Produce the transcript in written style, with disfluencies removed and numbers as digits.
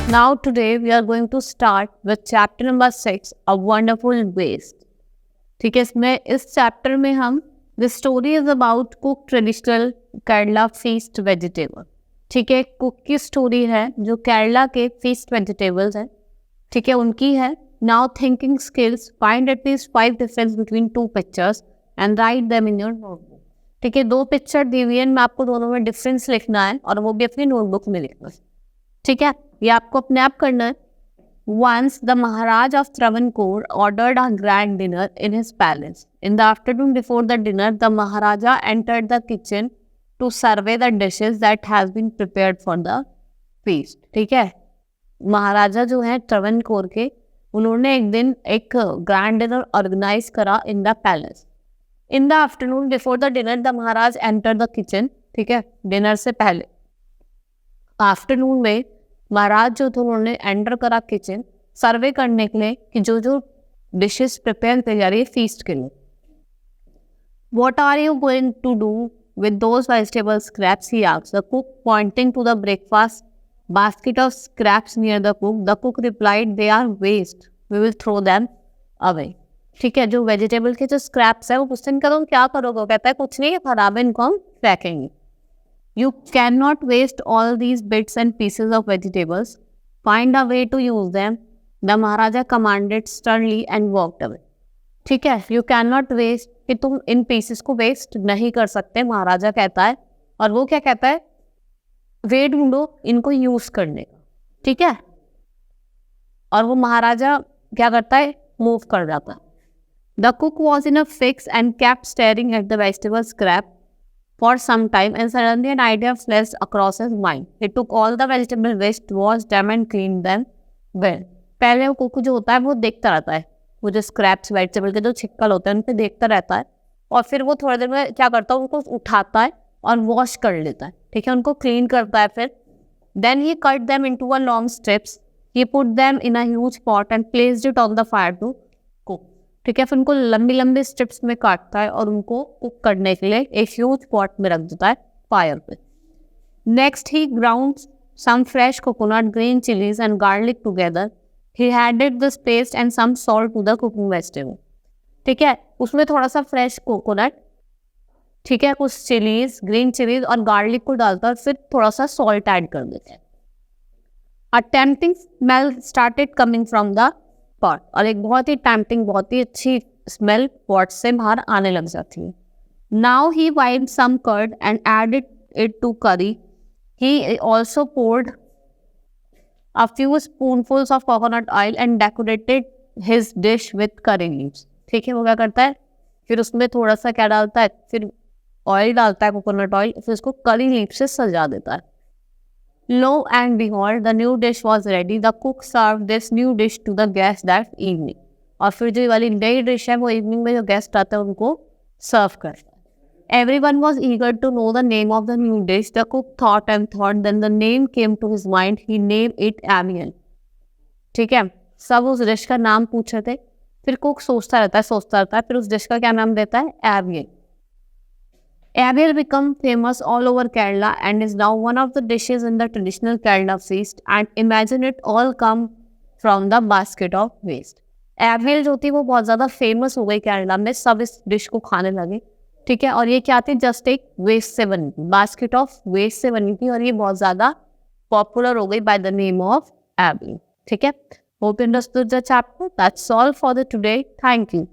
Now today we are going to start with chapter number 6, A Wonderful Waste. ठीक है, इसमें इस chapter में हम the story is about cook traditional Kerala feast vegetable. ठीक है, कुक की स्टोरी है जो केरला के feast vegetables हैं, ठीक है, उनकी है. Now thinking skills, find at least 5 difference between 2 pictures and write them in your notebook. ठीक है, 2 पिक्चर दी हुई है, मैं आपको दोनों में डिफरेंस लिखना है और वो भी अपनी नोटबुक में लिखना है. ठीक है, ये आपको अपने आप करना है. Once the Maharaj of Travancore ordered a grand dinner in his palace. In the afternoon before the dinner, the Maharaja entered the kitchen to survey the dishes that has been prepared for the feast. ठीक है, महाराजा जो है ट्रवनकोर के, उन्होंने एक दिन एक grand dinner organise करा in the palace. In the afternoon before the dinner the Maharaj enter the kitchen. ठीक है, डिनर से पहले आफ्टरनून में महाराज जो थे उन्होंने एंटर करा किचन सर्वे करने के लिए कि जो जो डिशेस प्रिपेयर की जा रही है फीस्ट के लिए. What are you going to do with those vegetable scraps, he asked the cook pointing to the breakfast basket of scraps near the cook. The cook replied, they are waste, we will throw them away. ठीक है, जो vegetable के जो scraps है वो पूछते हैं तुम क्या करोगे, कहता है कुछ नहीं, खराब है, इनको हम फेंकेंगे. You cannot waste all these bits and pieces of vegetables. Find a way to use them. The Maharaja commanded sternly and walked away. ठीक है, you cannot waste, कि तुम इन pieces को waste नहीं कर सकते, महाराजा कहता है. और वो क्या कहता है, वे ढूंढो इनको यूज करने का. ठीक है, और वो महाराजा क्या करता है, मूव कर जाता है. The cook was in a fix and kept staring at the vegetable scrap for some time, and suddenly an idea flashed across his mind. He took all the vegetable waste, washed them and cleaned them well. पहले वो cook जो होता है वो देखता रहता है, वो जो स्क्रैप्स वेजिटेबल के जो छिक्कल होते हैं उन पे देखता रहता है, और फिर वो थोड़ी देर में क्या करता है, उनको उठाता है और वॉश कर लेता है. ठीक है, उनको क्लीन करता है. फिर then he cut them into a long strips. He put them in a huge pot and placed it on the fire to cook. ठीक है, फिर उनको लंबी लंबी स्ट्रिप्स में काटता है और उनको कुक करने के लिए एक ह्यूज पॉट में रख देता है फायर पे. Next he ground some fresh coconut, green chillies and garlic together. He added this paste and some salt to the cooking vegetable. ठीक है, उसमें थोड़ा सा फ्रेश कोकोनट, ठीक है, कुछ चिलीज, ग्रीन चिलीज और गार्लिक को डालता है, फिर थोड़ा सा सॉल्ट ऐड कर देते हैं. A tempting smell started coming from the pot, और एक बहुत ही टेम्पटिंग, बहुत ही अच्छी स्मेल पॉट से बाहर आने लग जाती है. Now he wiped some curd and added it to curry. He also poured a few spoonfuls of coconut oil and decorated his dish with curry leaves. ठीक है, वो क्या करता है, फिर उसमें थोड़ा सा क्या डालता है, फिर ऑयल डालता है, कोकोनट ऑयल, फिर उसको करी लीव से सजा देता है. Lo and behold, the new dish was ready. The cook served this new dish to the guests that evening. और फिर जो वाली नई डिश है वो इवनिंग में जो गेस्ट आते हैं उनको सर्व करता है. Everyone was eager to know the name of the new dish. The cook thought and thought. Then the name came to his mind. He named it Amiel. ठीक है, सब उस डिश का नाम पूछे थे, फिर कुक सोचता रहता है, फिर उस डिश का क्या नाम देता है, Amiel. Amiel became famous all over Kerala and is now one of the dishes in the traditional Kerala feast. And imagine it all come from the basket of waste. Amiel जो थी वो बहुत ज़्यादा फेमस हो गई केरला में, सब इस डिश को खाने लगे. ठीक है, और ये क्या थी, जस्ट एक वेस्ट से बनी थी, बास्केट ऑफ वेस्ट से बनी थी, और ये बहुत ज़्यादा पॉपुलर हो गई by the name of Amiel. ठीक है, hope you understood the chapter. That's all for the today. Thank you.